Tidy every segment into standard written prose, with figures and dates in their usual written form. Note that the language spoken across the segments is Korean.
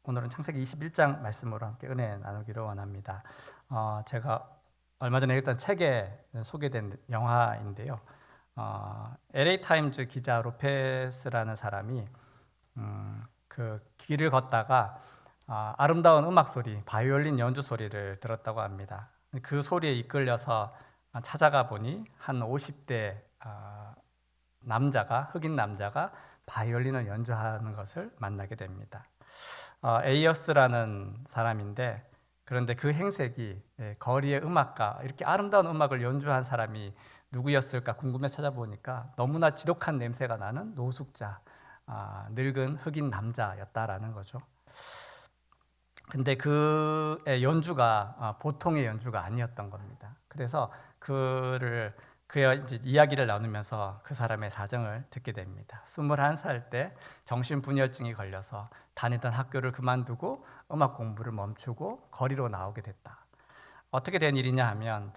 오늘은 창세기 21장 말씀으로 함께 은혜 나누기를 원합니다. 제가 얼마 전에 읽었던 책에 소개된 영화인데요. LA 타임즈 기자 로페스라는 사람이 그 길을 걷다가 아름다운 음악 소리, 바이올린 연주 소리를 들었다고 합니다. 그 소리에 이끌려서 찾아가 보니 한 50대 흑인 남자가 바이올린을 연주하는 것을 만나게 됩니다. 에이어스라는 사람인데, 그런데 그 행색이 거리의 음악가, 이렇게 아름다운 음악을 연주한 사람이 누구였을까 궁금해 찾아보니까 너무나 지독한 냄새가 나는 노숙자, 늙은 흑인 남자였다라는 거죠. 근데 그의 연주가 보통의 연주가 아니었던 겁니다. 그래서 그의 이제 이야기를 나누면서 그 사람의 사정을 듣게 됩니다. 21살 때 정신분열증이 걸려서 다니던 학교를 그만두고 음악 공부를 멈추고 거리로 나오게 됐다. 어떻게 된 일이냐 하면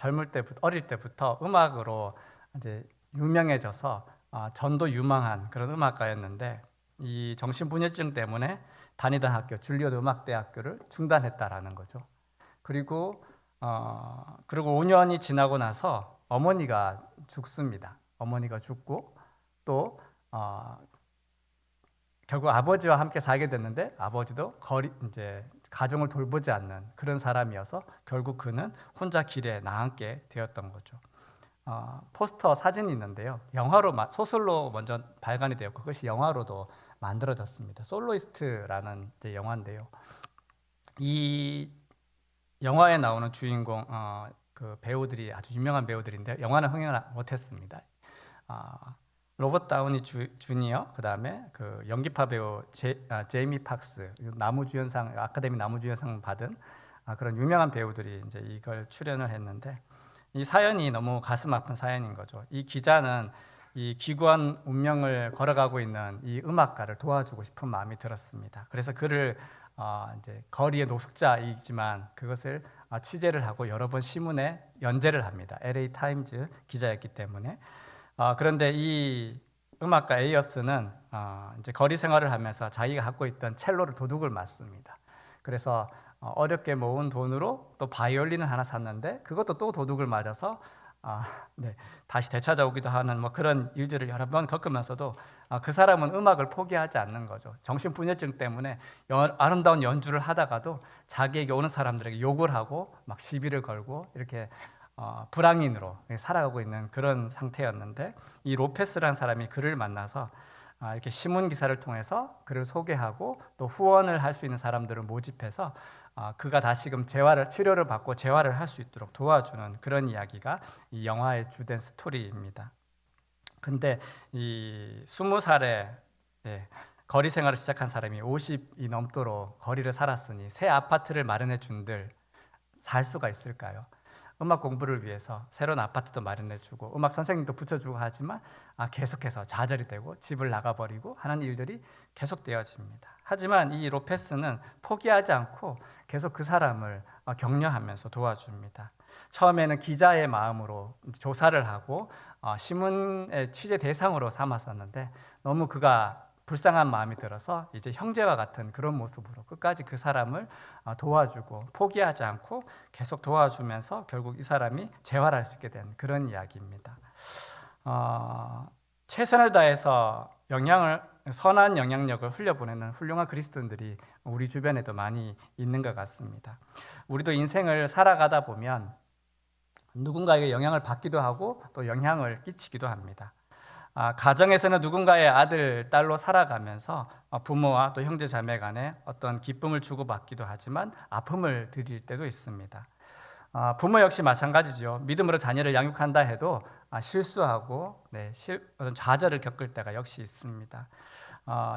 어릴 때부터 음악으로 이제 유명해져서 전도 유망한 그런 음악가였는데, 이 정신분열증 때문에 다니던 학교 줄리어드 음악대학교를 중단했다라는 거죠. 그리고 5년이 지나고 나서 어머니가 죽습니다. 어머니가 죽고 또 결국 아버지와 함께 살게 됐는데, 아버지도 이제 가정을 돌보지 않는 그런 사람이어서 결국 그는 혼자 길에 나앉게 되었던 거죠. 포스터 사진이 있는데요. 소설로 먼저 발간이 되었고 그것이 영화로도 만들어졌습니다. 솔로이스트라는 영화인데요. 이 영화에 나오는 주인공 그 배우들이 아주 유명한 배우들인데 영화는 흥행을 못했습니다. 로버트 다우니 주니어, 그다음에 그 연기파 배우 제이미 팍스, 아카데미 나무주연상 받은 그런 유명한 배우들이 이제 이걸 출연을 했는데, 이 사연이 너무 가슴 아픈 사연인 거죠. 이 기자는 이 기구한 운명을 걸어가고 있는 이 음악가를 도와주고 싶은 마음이 들었습니다. 그래서 그를 이제 거리의 노숙자이지만 그것을 취재를 하고 여러 번 신문에 연재를 합니다. LA 타임즈 기자였기 때문에. 그런데 이 음악가 에이어스는 이제 거리 생활을 하면서 자기가 갖고 있던 첼로를 도둑을 맞습니다. 그래서 어렵게 모은 돈으로 또 바이올린을 하나 샀는데 그것도 또 도둑을 맞아서 다시 되찾아오기도 하는 그런 일들을 여러 번 겪으면서도 그 사람은 음악을 포기하지 않는 거죠. 정신분열증 때문에 아름다운 연주를 하다가도 자기에게 오는 사람들에게 욕을 하고 막 시비를 걸고 이렇게 불황인으로 살아가고 있는 그런 상태였는데, 이 로페스라는 사람이 그를 만나서 이렇게 신문 기사를 통해서 그를 소개하고 또 후원을 할 수 있는 사람들을 모집해서 그가 다시금 치료를 받고 재활을 할 수 있도록 도와주는 그런 이야기가 이 영화의 주된 스토리입니다. 근데 이 20살에 거리 생활을 시작한 사람이 50이 넘도록 거리를 살았으니 새 아파트를 마련해 준들 살 수가 있을까요? 음악 공부를 위해서 새로운 아파트도 마련해주고 음악 선생님도 붙여주고 하지만 계속해서 좌절이 되고 집을 나가버리고 하는 일들이 계속되어집니다. 하지만 이 로페스는 포기하지 않고 계속 그 사람을 격려하면서 도와줍니다. 처음에는 기자의 마음으로 조사를 하고 신문의 취재 대상으로 삼았었는데 너무 그가 불쌍한 마음이 들어서 이제 형제와 같은 그런 모습으로 끝까지 그 사람을 도와주고 포기하지 않고 계속 도와주면서 결국 이 사람이 재활할 수 있게 된 그런 이야기입니다. 최선을 다해서 선한 영향력을 흘려보내는 훌륭한 그리스도인들이 우리 주변에도 많이 있는 것 같습니다. 우리도 인생을 살아가다 보면 누군가에게 영향을 받기도 하고 또 영향을 끼치기도 합니다. 가정에서는 누군가의 아들, 딸로 살아가면서 부모와 또 형제 자매 간에 어떤 기쁨을 주고받기도 하지만 아픔을 드릴 때도 있습니다. 부모 역시 마찬가지죠. 믿음으로 자녀를 양육한다 해도 실수하고 어떤 좌절을 겪을 때가 역시 있습니다.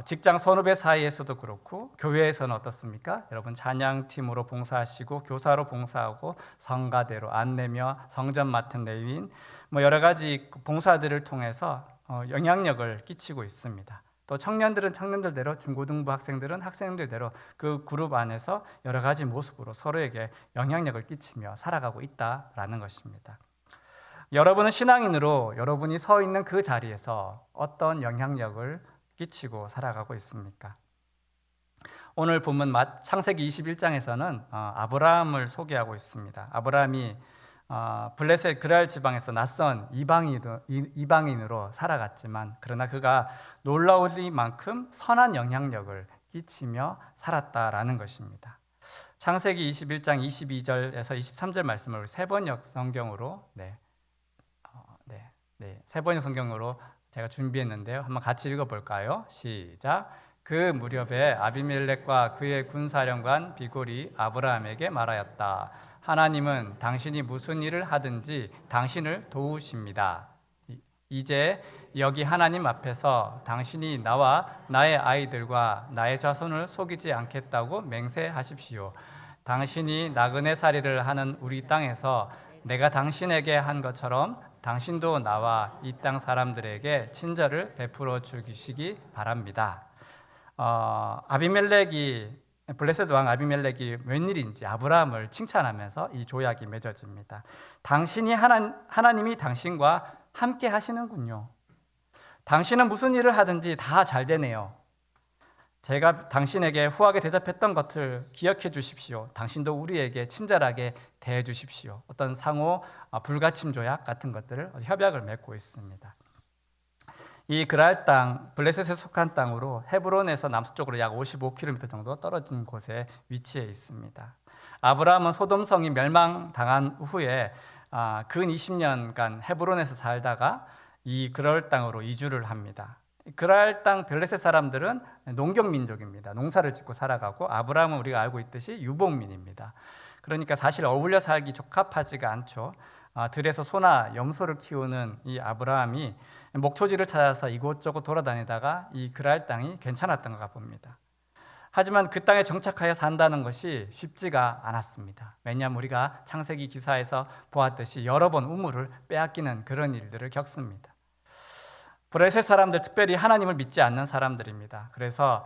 직장 선후배 사이에서도 그렇고 교회에서는 어떻습니까? 여러분 찬양팀으로 봉사하시고 교사로 봉사하고 성가대로 안내며 성전 맡은 레위인 여러 가지 봉사들을 통해서 영향력을 끼치고 있습니다. 또 청년들은 청년들대로, 중고등부 학생들은 학생들대로 그 그룹 안에서 여러 가지 모습으로 서로에게 영향력을 끼치며 살아가고 있다라는 것입니다. 여러분은 신앙인으로 여러분이 서 있는 그 자리에서 어떤 영향력을 끼치고 살아가고 있습니까? 오늘 본문 창세기 21장에서는 아브라함을 소개하고 있습니다. 아브라함이 블레셋 그랄 지방에서 낯선 이방인으로 살아갔지만 그러나 그가 놀라우리만큼 선한 영향력을 끼치며 살았다라는 것입니다. 창세기 21장 22절에서 23절 말씀을 세번역 성경으로 세번역 성경으로 제가 준비했는데요. 한번 같이 읽어볼까요? 시작. 그 무렵에 아비멜렉과 그의 군사령관 비골이 아브라함에게 말하였다. 하나님은 당신이 무슨 일을 하든지 당신을 도우십니다. 이제 여기 하나님 앞에서 당신이 나와 나의 아이들과 나의 자손을 속이지 않겠다고 맹세하십시오. 당신이 나그네살이를 하는 우리 땅에서 내가 당신에게 한 것처럼 당신도 나와 이 땅 사람들에게 친절을 베풀어 주시기 바랍니다. 블레셋 왕 아비멜렉이 웬일인지 아브라함을 칭찬하면서 이 조약이 맺어집니다. 하나님이 당신과 함께 하시는군요. 당신은 무슨 일을 하든지 다 잘 되네요. 제가 당신에게 후하게 대접했던 것을 기억해 주십시오. 당신도 우리에게 친절하게 대해 주십시오. 어떤 상호 불가침 조약 같은 것들을 협약을 맺고 있습니다. 이 그랄 땅, 블레셋에 속한 땅으로 헤브론에서 남서쪽으로 약 55km 정도 떨어진 곳에 위치해 있습니다. 아브라함은 소돔성이 멸망당한 후에 근 20년간 헤브론에서 살다가 이 그랄 땅으로 이주를 합니다. 그랄 땅 블레셋 사람들은 농경 민족입니다. 농사를 짓고 살아가고 아브라함은 우리가 알고 있듯이 유복민입니다. 그러니까 사실 어울려 살기 적합하지가 않죠. 들에서 소나 염소를 키우는 이 아브라함이 목초지를 찾아서 이곳저곳 돌아다니다가 이 그랄 땅이 괜찮았던가 봅니다. 하지만 그 땅에 정착하여 산다는 것이 쉽지가 않았습니다. 왜냐하면 우리가 창세기 기사에서 보았듯이 여러 번 우물을 빼앗기는 그런 일들을 겪습니다. 블레셋 사람들, 특별히 하나님을 믿지 않는 사람들입니다. 그래서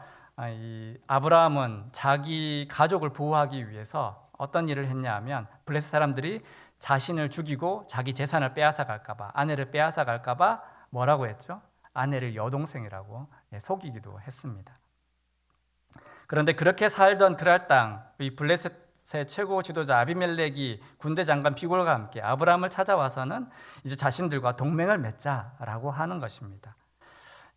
이 아브라함은 자기 가족을 보호하기 위해서 어떤 일을 했냐 하면 블레셋 사람들이 자신을 죽이고 자기 재산을 빼앗아 갈까봐, 아내를 빼앗아 갈까봐 뭐라고 했죠? 아내를 여동생이라고 속이기도 했습니다. 그런데 그렇게 살던 그랄 땅, 이 블레셋의 최고 지도자 아비멜렉이 군대 장관 비골과 함께 아브라함을 찾아와서는 이제 자신들과 동맹을 맺자라고 하는 것입니다.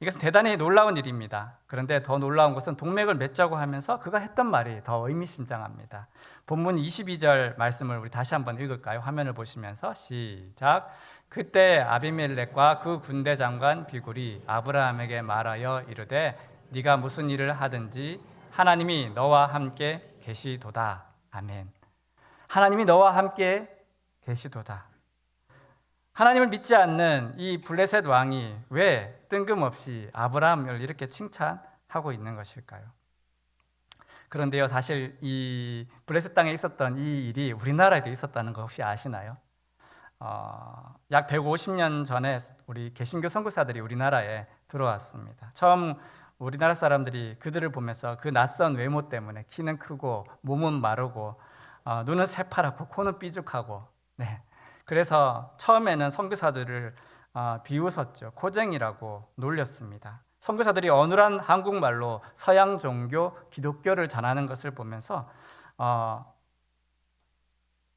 이것은 대단히 놀라운 일입니다. 그런데 더 놀라운 것은 동맹을 맺자고 하면서 그가 했던 말이 더 의미심장합니다. 본문 22절 말씀을 우리 다시 한번 읽을까요? 화면을 보시면서 시작. 그때 아비멜렉과 그 군대 장관 비굴이 아브라함에게 말하여 이르되 네가 무슨 일을 하든지 하나님이 너와 함께 계시도다. 아멘. 하나님이 너와 함께 계시도다. 하나님을 믿지 않는 이 블레셋 왕이 왜 뜬금없이 아브라함을 이렇게 칭찬하고 있는 것일까요? 그런데요, 사실 이 블레셋 땅에 있었던 이 일이 우리나라에도 있었다는 거 혹시 아시나요? 약 150년 전에 우리 개신교 선교사들이 우리나라에 들어왔습니다. 처음 우리나라 사람들이 그들을 보면서 그 낯선 외모 때문에 키는 크고 몸은 마르고 눈은 새파랗고 코는 삐죽하고 그래서 처음에는 선교사들을 비웃었죠. 코쟁이라고 놀렸습니다. 선교사들이 어눌한 한국말로 서양 종교 기독교를 전하는 것을 보면서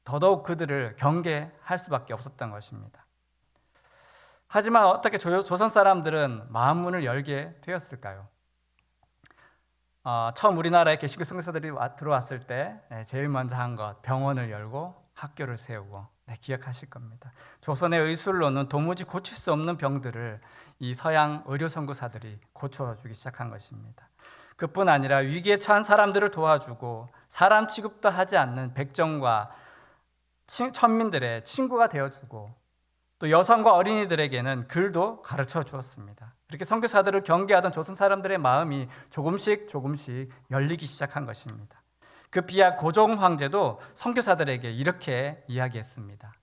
더더욱 그들을 경계할 수밖에 없었던 것입니다. 하지만 어떻게 조선 사람들은 마음 문을 열게 되었을까요? 처음 우리나라에 개신교 선교사들이 들어왔을 때 제일 먼저 한 것, 병원을 열고 학교를 세우고 기억하실 겁니다. 조선의 의술로는 도무지 고칠 수 없는 병들을 이 서양 의료 선교사들이 고쳐주기 시작한 것입니다. 그뿐 아니라 위기에 처한 사람들을 도와주고 사람 취급도 하지 않는 백정과 천민들의 친구가 되어주고 또 여성과 어린이들에게는 글도 가르쳐 주었습니다. 이렇게 선교사들을 경계하던 조선 사람들의 마음이 조금씩 열리기 시작한 것입니다. 그 비약 고종 황제도 선교사들에게 이렇게 이야기했습니다.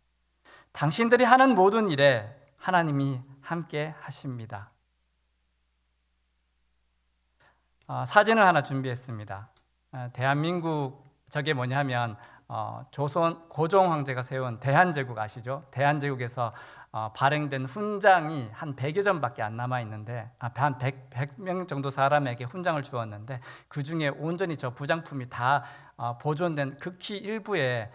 당신들이 하는 모든 일에 하나님이 함께 하십니다. 사진을 하나 준비했습니다. 대한민국, 저게 뭐냐면 조선 고종 황제가 세운 대한제국 아시죠? 대한제국에서 발행된 훈장이 한 100여 점밖에 안 남아 있는데 한 100명 정도 사람에게 훈장을 주었는데 그 중에 온전히 저 부장품이 다 보존된 극히 일부의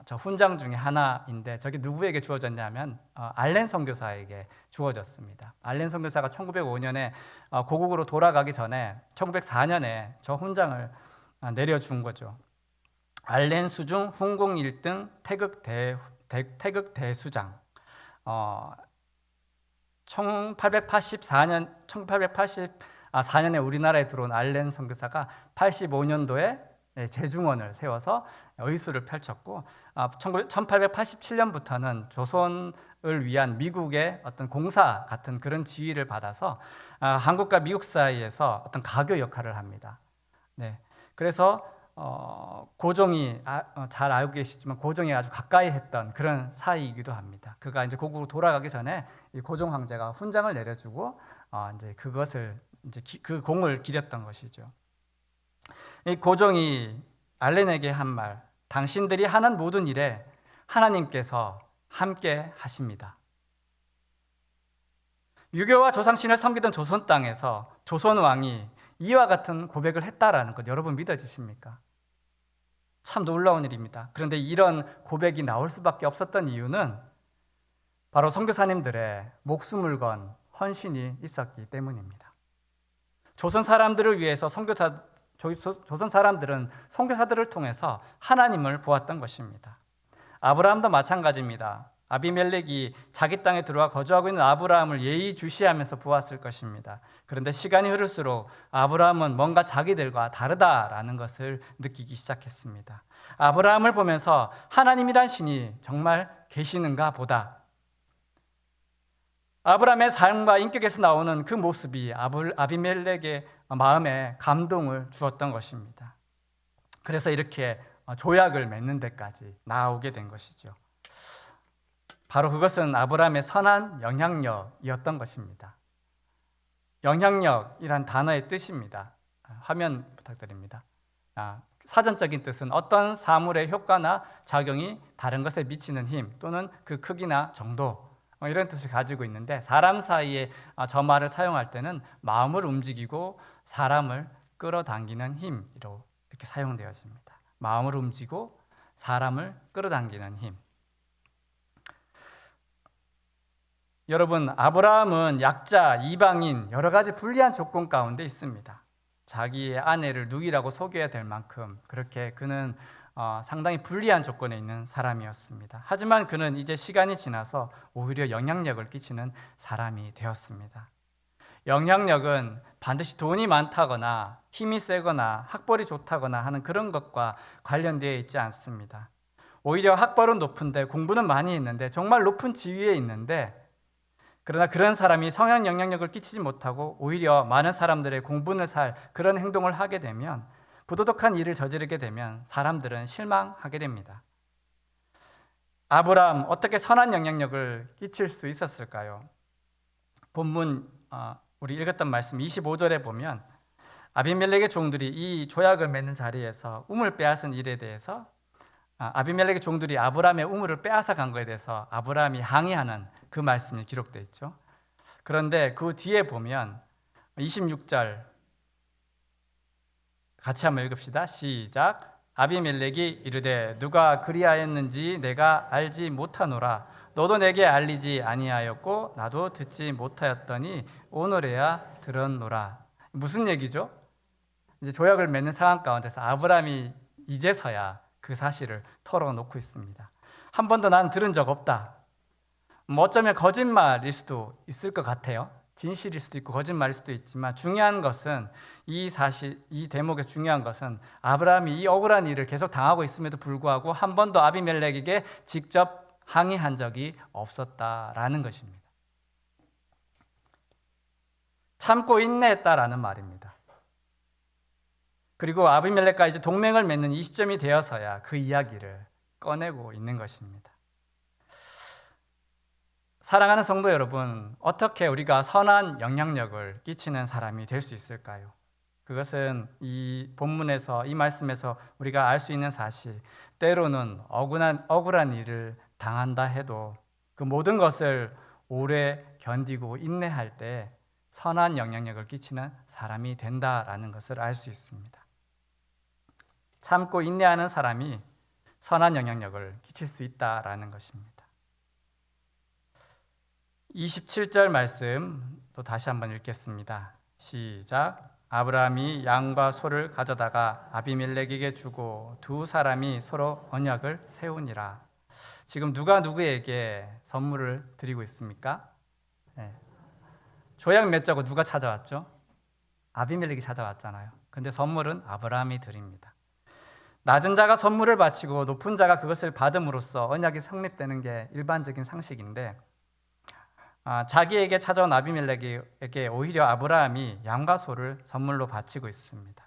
저 훈장 중에 하나인데 저게 누구에게 주어졌냐면 알렌 선교사에게 주어졌습니다. 알렌 선교사가 1905년에 고국으로 돌아가기 전에 1904년에 저 훈장을 내려준 거죠. 알렌 수중 훈공 1등 태극 대수장. 1884년에 우리나라에 들어온 알렌 선교사가 85년도에 재중원을 세워서 의수를 펼쳤고 1887년부터는 조선을 위한 미국의 어떤 공사 같은 그런 지위를 받아서 한국과 미국 사이에서 어떤 가교 역할을 합니다. 네, 그래서 고종이 잘 알고 계시지만 고종이 아주 가까이 했던 그런 사이이기도 합니다. 그가 이제 고국으로 돌아가기 전에 이 고종 황제가 훈장을 내려주고 이제 그것을 이제 그 공을 기렸던 것이죠. 이 고종이 알렌에게 한 말, 당신들이 하는 모든 일에 하나님께서 함께 하십니다. 유교와 조상신을 섬기던 조선 땅에서 조선 왕이 이와 같은 고백을 했다라는 것 여러분 믿어지십니까? 참 놀라운 일입니다. 그런데 이런 고백이 나올 수밖에 없었던 이유는 바로 선교사님들의 목숨을 건 헌신이 있었기 때문입니다. 조선 사람들을 위해서 조선 사람들은 선교사들을 통해서 하나님을 보았던 것입니다. 아브라함도 마찬가지입니다. 아비멜렉이 자기 땅에 들어와 거주하고 있는 아브라함을 예의주시하면서 보았을 것입니다. 그런데 시간이 흐를수록 아브라함은 뭔가 자기들과 다르다라는 것을 느끼기 시작했습니다. 아브라함을 보면서 하나님이란 신이 정말 계시는가 보다. 아브라함의 삶과 인격에서 나오는 그 모습이 아비멜렉의 마음에 감동을 주었던 것입니다. 그래서 이렇게 조약을 맺는 데까지 나오게 된 것이죠. 바로 그것은 아브라함의 선한 영향력이었던 것입니다. 영향력이란 단어의 뜻입니다. 화면 부탁드립니다. 사전적인 뜻은 어떤 사물의 효과나 작용이 다른 것에 미치는 힘 또는 그 크기나 정도 이런 뜻을 가지고 있는데 사람 사이에 저 말을 사용할 때는 마음을 움직이고 사람을 끌어당기는 힘으로 이렇게 사용되어집니다. 마음을 움직이고 사람을 끌어당기는 힘. 여러분, 아브라함은 약자, 이방인 여러 가지 불리한 조건 가운데 있습니다. 자기의 아내를 누이라고 속여야 될 만큼 그렇게 그는 상당히 불리한 조건에 있는 사람이었습니다. 하지만 그는 이제 시간이 지나서 오히려 영향력을 끼치는 사람이 되었습니다. 영향력은 반드시 돈이 많다거나 힘이 세거나 학벌이 좋다거나 하는 그런 것과 관련되어 있지 않습니다. 오히려 학벌은 높은데 공부는 많이 했는데 정말 높은 지위에 있는데 그러나 그런 사람이 성향 영향력을 끼치지 못하고 오히려 많은 사람들의 공분을 살 그런 행동을 하게 되면 부도덕한 일을 저지르게 되면 사람들은 실망하게 됩니다. 아브라함 어떻게 선한 영향력을 끼칠 수 있었을까요? 본문 우리 읽었던 말씀 25절에 보면 아비멜렉의 종들이 이 조약을 맺는 자리에서 우물 빼앗은 일에 대해서 아비멜렉의 종들이 아브라함의 우물을 빼앗아 간 것에 대해서 아브라함이 항의하는 그 말씀이 기록되어 있죠. 그런데 그 뒤에 보면 26절 같이 한번 읽읍시다. 시작. 아비멜렉이 이르되 누가 그리하였는지 내가 알지 못하노라. 너도 내게 알리지 아니하였고 나도 듣지 못하였더니 오늘에야 들었노라. 무슨 얘기죠? 이제 조약을 맺는 상황 가운데서 아브라함이 이제서야 그 사실을 털어놓고 있습니다. 한 번도 난 들은 적 없다. 어쩌면 거짓말일 수도 있을 것 같아요. 진실일 수도 있고 거짓말일 수도 있지만 중요한 것은 이 사실, 이 대목의 중요한 것은 아브라함이 이 억울한 일을 계속 당하고 있음에도 불구하고 한 번도 아비멜렉에게 직접 항의한 적이 없었다라는 것입니다. 참고 인내했다라는 말입니다. 그리고 아비멜렉과 이제 동맹을 맺는 이 시점이 되어서야 그 이야기를 꺼내고 있는 것입니다. 사랑하는 성도 여러분, 어떻게 우리가 선한 영향력을 끼치는 사람이 될 수 있을까요? 그것은 이 본문에서, 이 말씀에서 우리가 알 수 있는 사실, 때로는 억울한 일을 당한다 해도 그 모든 것을 오래 견디고 인내할 때 선한 영향력을 끼치는 사람이 된다라는 것을 알 수 있습니다. 참고 인내하는 사람이 선한 영향력을 끼칠 수 있다라는 것입니다. 27절 말씀 또 다시 한번 읽겠습니다. 시작. 아브라함이 양과 소를 가져다가 아비멜렉에게 주고 두 사람이 서로 언약을 세우니라. 지금 누가 누구에게 선물을 드리고 있습니까? 네. 조약 맺자고 누가 찾아왔죠? 아비멜렉이 찾아왔잖아요. 근데 선물은 아브라함이 드립니다. 낮은 자가 선물을 바치고 높은 자가 그것을 받음으로써 언약이 성립되는 게 일반적인 상식인데, 자기에게 찾아온 아비멜렉에게 오히려 아브라함이 양과 소를 선물로 바치고 있습니다.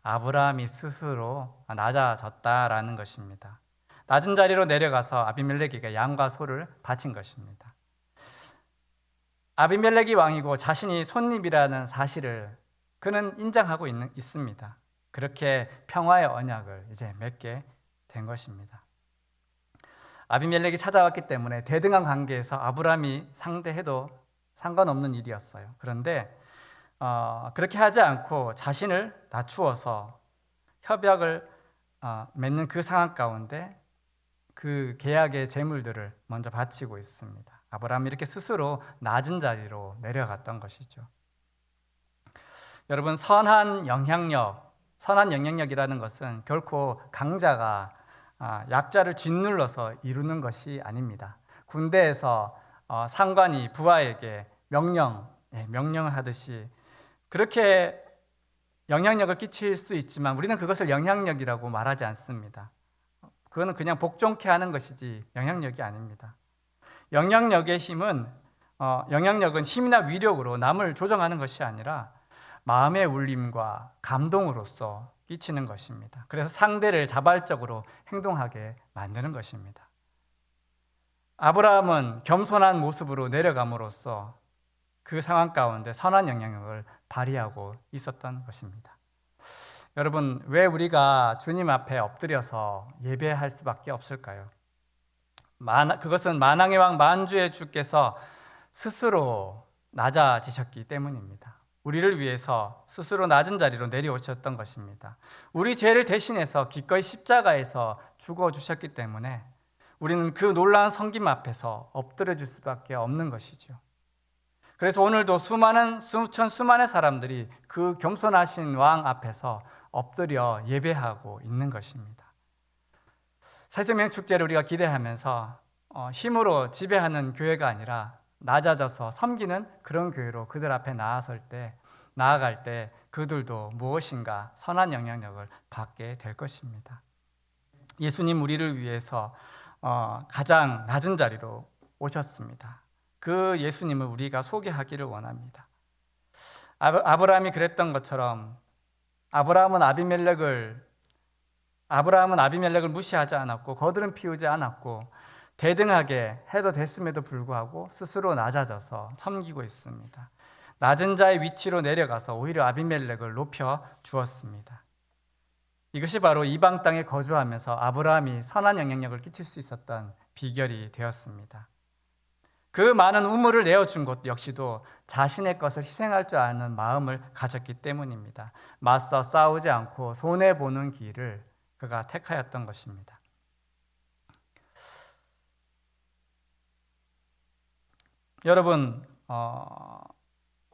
아브라함이 스스로 낮아졌다라는 것입니다. 낮은 자리로 내려가서 아비멜렉에게 양과 소를 바친 것입니다. 아비멜렉이 왕이고 자신이 손님이라는 사실을 그는 인정하고 있습니다. 그렇게 평화의 언약을 이제 맺게 된 것입니다. 아비멜렉이 찾아왔기 때문에 대등한 관계에서 아브라함이 상대해도 상관없는 일이었어요. 그런데 그렇게 하지 않고 자신을 낮추어서 협약을 맺는 그 상황 가운데 그 계약의 재물들을 먼저 바치고 있습니다. 아브라함이 이렇게 스스로 낮은 자리로 내려갔던 것이죠. 여러분, 선한 영향력이라는 것은 결코 강자가 약자를 짓눌러서 이루는 것이 아닙니다. 군대에서 상관이 부하에게 명령을 하듯이 그렇게 영향력을 끼칠 수 있지만 우리는 그것을 영향력이라고 말하지 않습니다. 그거는 그냥 복종케 하는 것이지 영향력이 아닙니다. 영향력은 힘이나 위력으로 남을 조정하는 것이 아니라 마음의 울림과 감동으로서 끼치는 것입니다. 그래서 상대를 자발적으로 행동하게 만드는 것입니다. 아브라함은 겸손한 모습으로 내려감으로써 그 상황 가운데 선한 영향력을 발휘하고 있었던 것입니다. 여러분, 왜 우리가 주님 앞에 엎드려서 예배할 수밖에 없을까요? 그것은 만왕의 왕 만주의 주께서 스스로 낮아지셨기 때문입니다. 우리를 위해서 스스로 낮은 자리로 내려오셨던 것입니다. 우리 죄를 대신해서 기꺼이 십자가에서 죽어주셨기 때문에 우리는 그 놀라운 섬김 앞에서 엎드려질 수밖에 없는 것이죠. 그래서 오늘도 수많은 사람들이 그 겸손하신 왕 앞에서 엎드려 예배하고 있는 것입니다. 새생명 축제를 우리가 기대하면서 힘으로 지배하는 교회가 아니라 낮아져서 섬기는 그런 교회로 그들 앞에 나아갈 때 그들도 무엇인가 선한 영향력을 받게 될 것입니다. 예수님 우리를 위해서 가장 낮은 자리로 오셨습니다. 그 예수님을 우리가 소개하기를 원합니다. 아브라함이 그랬던 것처럼 아브라함은 아비멜렉을 무시하지 않았고 거드름 피우지 않았고 대등하게 해도 됐음에도 불구하고 스스로 낮아져서 섬기고 있습니다. 낮은 자의 위치로 내려가서 오히려 아비멜렉을 높여 주었습니다. 이것이 바로 이방 땅에 거주하면서 아브라함이 선한 영향력을 끼칠 수 있었던 비결이 되었습니다. 그 많은 우물을 내어준 것 역시도 자신의 것을 희생할 줄 아는 마음을 가졌기 때문입니다. 맞서 싸우지 않고 손해보는 길을 그가 택하였던 것입니다. 여러분,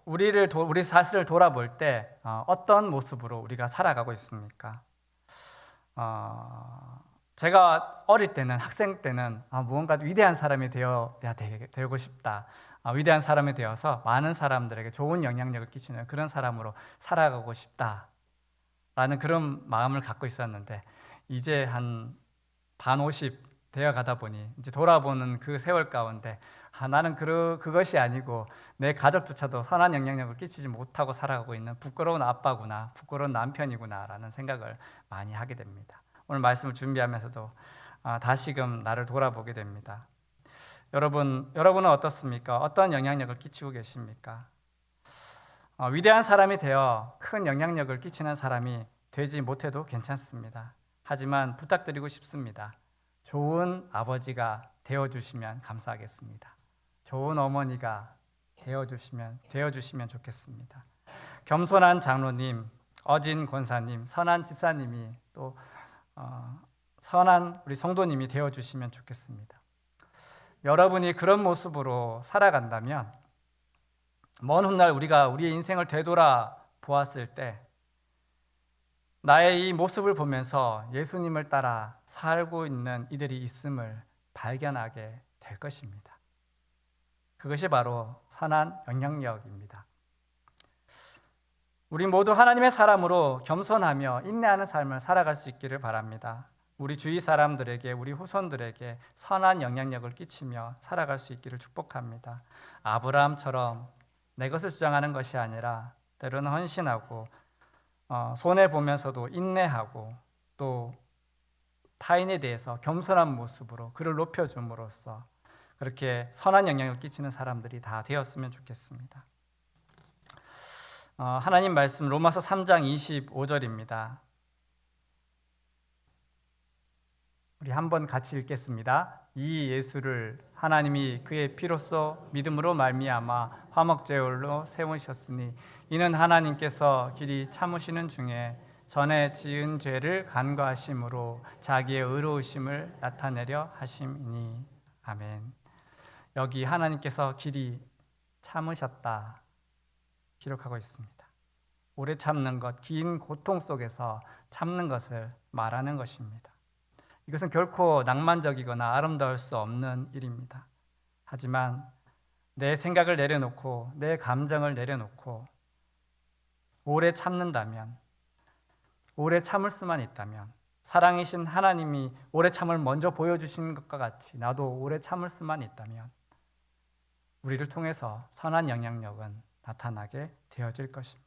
우리 사실을 돌아볼 때 어떤 모습으로 우리가 살아가고 있습니까? 제가 어릴 때는, 학생 때는 무언가 위대한 사람이 되고 싶다. 위대한 사람이 되어서 많은 사람들에게 좋은 영향력을 끼치는 그런 사람으로 살아가고 싶다라는 그런 마음을 갖고 있었는데 이제 한 반 50 되어 가다 보니 이제 돌아보는 그 세월 가운데 나는 그것이 아니고 내 가족조차도 선한 영향력을 끼치지 못하고 살아가고 있는 부끄러운 아빠구나, 부끄러운 남편이구나라는 생각을 많이 하게 됩니다. 오늘 말씀을 준비하면서도 다시금 나를 돌아보게 됩니다. 여러분은 어떻습니까? 어떤 영향력을 끼치고 계십니까? 위대한 사람이 되어 큰 영향력을 끼치는 사람이 되지 못해도 괜찮습니다. 하지만 부탁드리고 싶습니다. 좋은 아버지가 되어주시면 감사하겠습니다. 좋은 어머니가 되어주시면 좋겠습니다. 겸손한 장로님, 어진 권사님, 선한 집사님이 또 선한 우리 성도님이 되어주시면 좋겠습니다. 여러분이 그런 모습으로 살아간다면 먼 훗날 우리가 우리의 인생을 되돌아 보았을 때 나의 이 모습을 보면서 예수님을 따라 살고 있는 이들이 있음을 발견하게 될 것입니다. 그것이 바로 선한 영향력입니다. 우리 모두 하나님의 사람으로 겸손하며 인내하는 삶을 살아갈 수 있기를 바랍니다. 우리 주위 사람들에게, 우리 후손들에게 선한 영향력을 끼치며 살아갈 수 있기를 축복합니다. 아브라함처럼 내 것을 주장하는 것이 아니라 때로는 헌신하고 손해보면서도 인내하고 또 타인에 대해서 겸손한 모습으로 그를 높여줌으로써 그렇게 선한 영향을 끼치는 사람들이 다 되었으면 좋겠습니다. 하나님 말씀 로마서 3장 25절입니다. 우리 한번 같이 읽겠습니다. 이 예수를 하나님이 그의 피로써 믿음으로 말미암아 화목제물로 세우셨으니 이는 하나님께서 길이 참으시는 중에 전에 지은 죄를 간과하심으로 자기의 의로우심을 나타내려 하심이니. 아멘. 여기 하나님께서 길이 참으셨다 기록하고 있습니다. 오래 참는 것, 긴 고통 속에서 참는 것을 말하는 것입니다. 이것은 결코 낭만적이거나 아름다울 수 없는 일입니다. 하지만 내 생각을 내려놓고 내 감정을 내려놓고 오래 참는다면, 오래 참을 수만 있다면, 사랑이신 하나님이 오래 참을 먼저 보여주신 것과 같이 나도 오래 참을 수만 있다면 우리를 통해서 선한 영향력은 나타나게 되어질 것입니다.